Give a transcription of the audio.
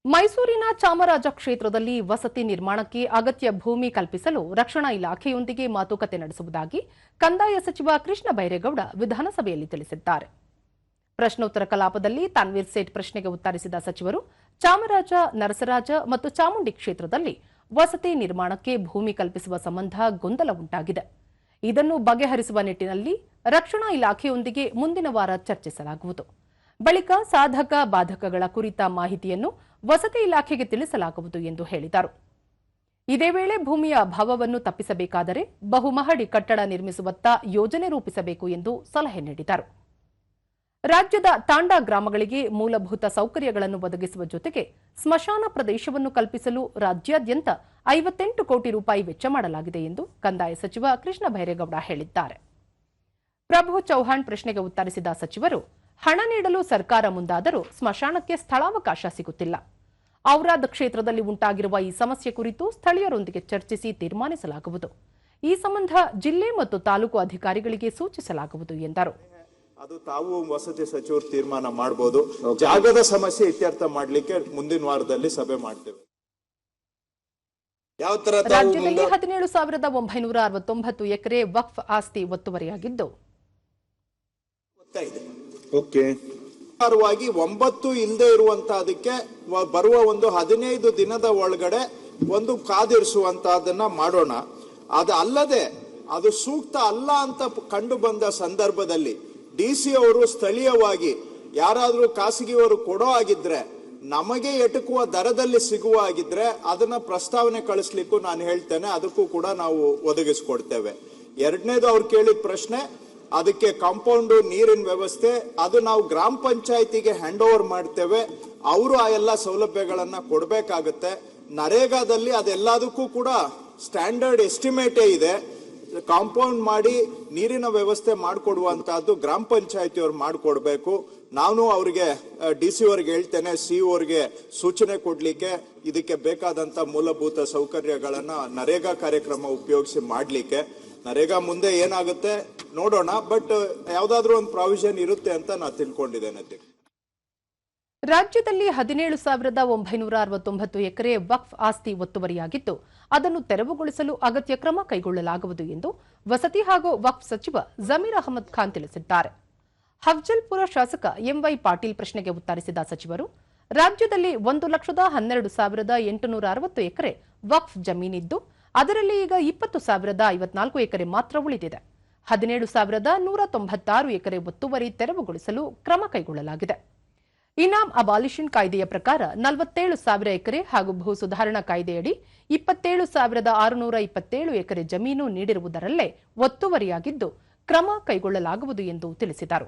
ಮೈಸೂರಿನ ಚಾಮರಾಜ ಕ್ಷೇತ್ರದಲ್ಲಿ ವಸತಿ ನಿರ್ಮಾಣಕ್ಕೆ ಅಗತ್ಯ ಭೂಮಿ ಕಲ್ಪಿಸಲು ರಕ್ಷಣಾ ಇಲಾಖೆಯೊಂದಿಗೆ ಮಾತುಕತೆ ನಡೆಸುವುದಾಗಿ ಕಂದಾಯ ಸಚಿವ ಕೃಷ್ಣ ಬೈರೇಗೌಡ ವಿಧಾನಸಭೆಯಲ್ಲಿ ತಿಳಿಸಿದ್ದಾರೆ. ಪ್ರಶ್ನೋತ್ತರ ಕಲಾಪದಲ್ಲಿ ತನ್ವೀರ್ ಸೇಠ್ ಪ್ರಶ್ನೆಗೆ ಉತ್ತರಿಸಿದ ಸಚಿವರು, ಚಾಮರಾಜ, ನರಸರಾಜ ಮತ್ತು ಚಾಮುಂಡಿ ಕ್ಷೇತ್ರದಲ್ಲಿ ವಸತಿ ನಿರ್ಮಾಣಕ್ಕೆ ಭೂಮಿ ಕಲ್ಪಿಸುವ ಸಂಬಂಧ ಗೊಂದಲ ಉಂಟಾಗಿದೆ. ಇದನ್ನು ಬಗೆಹರಿಸುವ ನಿಟ್ಟಿನಲ್ಲಿ ರಕ್ಷಣಾ ಇಲಾಖೆಯೊಂದಿಗೆ ಮುಂದಿನ ವಾರ ಚರ್ಚಿಸಲಾಗುವುದು. ಬಳಿಕ ಸಾಧಕ ಬಾಧಕಗಳ ಕುರಿತ ಮಾಹಿತಿಯನ್ನು ವಸತಿ ಇಲಾಖೆಗೆ ತಿಳಿಸಲಾಗುವುದು ಎಂದು ಹೇಳಿದರು. ಇದೇ ವೇಳೆ ಭೂಮಿಯ ಅಭಾವವನ್ನು ತಪ್ಪಿಸಬೇಕಾದರೆ ಬಹುಮಹಡಿ ಕಟ್ಟಡ ನಿರ್ಮಿಸುವತ್ತ ಯೋಜನೆ ರೂಪಿಸಬೇಕು ಎಂದು ಸಲಹೆ ನೀಡಿದರು. ರಾಜ್ಯದ ತಾಂಡಾ ಗ್ರಾಮಗಳಿಗೆ ಮೂಲಭೂತ ಸೌಕರ್ಯಗಳನ್ನು ಒದಗಿಸುವ ಜೊತೆಗೆ ಸ್ಮಶಾನ ಪ್ರದೇಶವನ್ನು ಕಲ್ಪಿಸಲು ರಾಜ್ಯಾದ್ಯಂತ 58 ಕೋಟಿ ರೂಪಾಯಿ ವೆಚ್ಚ ಮಾಡಲಾಗಿದೆ ಎಂದು ಕಂದಾಯ ಸಚಿವ ಕೃಷ್ಣ ಬೈರೇಗೌಡ ಹೇಳಿದ್ದಾರೆ. ಪ್ರಭು ಚೌಹಾಣ್ ಪ್ರಶ್ನೆಗೆ ಉತ್ತರಿಸಿದ ಸಚಿವರು, ಹಣ ನೀಡಲು ಸರ್ಕಾರ ಮುಂದಾದರೂ ಸ್ಮಶಾನಕ್ಕೆ ಸ್ಥಳಾವಕಾಶ ಸಿಗುತ್ತಿಲ್ಲ. ಔರಾದ್ ಕ್ಷೇತ್ರದಲ್ಲಿ ಉಂಟಾಗಿರುವ ಈ ಸಮಸ್ಯೆ ಕುರಿತು ಸ್ಥಳೀಯರೊಂದಿಗೆ ಚರ್ಚಿಸಿ ತೀರ್ಮಾನಿಸಲಾಗುವುದು. ಈ ಸಂಬಂಧ ಜಿಲ್ಲೆ ಮತ್ತು ತಾಲೂಕು ಅಧಿಕಾರಿಗಳಿಗೆ ಸೂಚಿಸಲಾಗುವುದು ಎಂದರು. ಅದು ತಾವು ವಸತಿ ಸಚಿವರು ತೀರ್ಮಾನ ಮಾಡಬಹುದು. ಜಾಗದ ಸಮಸ್ಯೆ ಇತ್ಯರ್ಥ ಮಾಡಲಿಕ್ಕೆ ಮುಂದಿನ ವಾರದಲ್ಲಿ ಸಭೆ ಮಾಡ್ತೇವೆ. ರಾಜ್ಯದಲ್ಲಿ 17,969 ಎಕರೆ ವಕ್ಫ್ ಆಸ್ತಿ ಒತ್ತುವರಿಯಾಗಿದ್ದು, 9 ಇಲ್ಲದೆ ಇರುವಂತಹದಕ್ಕೆ ಬರುವ ಒಂದು 15 ದಿನದ ಒಳಗಡೆ ಒಂದು ಕಾದಿರಿಸುವಂತಹದನ್ನ ಮಾಡೋಣ. ಅದು ಅಲ್ಲದೆ ಅದು ಸೂಕ್ತ ಅಲ್ಲ ಅಂತ ಕಂಡು ಬಂದ ಸಂದರ್ಭದಲ್ಲಿ ಡಿಸಿ ಅವರು ಸ್ಥಳೀಯವಾಗಿ ಯಾರಾದರೂ ಖಾಸಗಿಯವರು ಕೊಡೋ ಆಗಿದ್ರೆ, ನಮಗೆ ಎಟುಕುವ ದರದಲ್ಲಿ ಸಿಗುವ ಆಗಿದ್ರೆ ಅದನ್ನ ಪ್ರಸ್ತಾವನೆ ಕಳಿಸ್ಲಿಕ್ಕೂ ನಾನು ಹೇಳ್ತೇನೆ, ಅದಕ್ಕೂ ಕೂಡ ನಾವು ಒದಗಿಸ್ಕೊಡ್ತೇವೆ. ಎರಡನೇದು ಅವ್ರು ಕೇಳಿದ ಪ್ರಶ್ನೆ, ಅದಕ್ಕೆ ಕಾಂಪೌಂಡ್, ನೀರಿನ ವ್ಯವಸ್ಥೆ, ಅದು ನಾವು ಗ್ರಾಮ ಪಂಚಾಯತಿಗೆ ಹ್ಯಾಂಡ್ ಓವರ್ ಮಾಡ್ತೇವೆ. ಅವರು ಆ ಎಲ್ಲ ಸೌಲಭ್ಯಗಳನ್ನ ಕೊಡಬೇಕಾಗುತ್ತೆ. ನರೇಗಾದಲ್ಲಿ ಅದೆಲ್ಲದಕ್ಕೂ ಕೂಡ ಸ್ಟ್ಯಾಂಡರ್ಡ್ ಎಸ್ಟಿಮೇಟೇ ಇದೆ. ಕಾಂಪೌಂಡ್ ಮಾಡಿ ನೀರಿನ ವ್ಯವಸ್ಥೆ ಮಾಡಿಕೊಡುವಂತಹದ್ದು ಗ್ರಾಮ ಪಂಚಾಯತಿಯವ್ರು ಮಾಡಿಕೊಡ್ಬೇಕು. ನಾನು ಅವರಿಗೆ ಡಿಸಿ ಅವ್ರಿಗೆ ಹೇಳ್ತೇನೆ, ಸಿಇಒ ಅವ್ರಿಗೆ ಸೂಚನೆ ಕೊಡ್ಲಿಕ್ಕೆ ಇದಕ್ಕೆ ಬೇಕಾದಂತ ಮೂಲಭೂತ ಸೌಕರ್ಯಗಳನ್ನ ನರೇಗಾ ಕಾರ್ಯಕ್ರಮ ಉಪಯೋಗಿಸಿ ಮಾಡ್ಲಿಕ್ಕೆ. ನರೇಗಾ ಮುಂದೆ ಏನಾಗುತ್ತೆ ನೋಡೋಣ, ಬಟ್ ಯಾವ್ದಾದ್ರು ಒಂದು ಪ್ರಾವಿಷನ್ ಇರುತ್ತೆ ಅಂತ ನಾನು ತಿಳ್ಕೊಂಡಿದ್ದೇನೆ. ರಾಜ್ಯದಲ್ಲಿ 17,969 ಎಕರೆ ವಕ್ಫ್ ಆಸ್ತಿ ಒತ್ತುವರಿಯಾಗಿದ್ದು, ಅದನ್ನು ತೆರವುಗೊಳಿಸಲು ಅಗತ್ಯ ಕ್ರಮ ಕೈಗೊಳ್ಳಲಾಗುವುದು ಎಂದು ವಸತಿ ಹಾಗೂ ವಕ್ಫ್ ಸಚಿವ ಜಮೀರ್ ಅಹಮದ್ ಖಾನ್ ತಿಳಿಸಿದ್ದಾರೆ. ಹಫ್ಜಲ್ಪುರ ಶಾಸಕ ಎಂವೈ ಪಾಟೀಲ್ ಪ್ರಶ್ನೆಗೆ ಉತ್ತರಿಸಿದ ಸಚಿವರು, ರಾಜ್ಯದಲ್ಲಿ 1,10,860 ಎಕರೆ ವಕ್ಫ್ ಜಮೀನಿದ್ದು, ಅದರಲ್ಲಿ ಈಗ 20,054 ಎಕರೆ ಮಾತ್ರ ಉಳಿದಿದೆ. 17,196 ಎಕರೆ ಒತ್ತುವರಿ ತೆರವುಗೊಳಿಸಲು ಕ್ರಮ ಕೈಗೊಳ್ಳಲಾಗಿದೆ. ಇನಾಮ್ ಅಬಾಲಿಷನ್ ಕಾಯ್ದೆಯ ಪ್ರಕಾರ 47,000 ಎಕರೆ ಹಾಗೂ ಭೂ ಸುಧಾರಣಾ ಕಾಯ್ದೆಯಡಿ 27,627 ಎಕರೆ ಜಮೀನು ನೀಡಿರುವುದರಲ್ಲೇ ಒತ್ತುವರಿಯಾಗಿದ್ದು, ಕ್ರಮ ಕೈಗೊಳ್ಳಲಾಗುವುದು ಎಂದು ತಿಳಿಸಿದರು.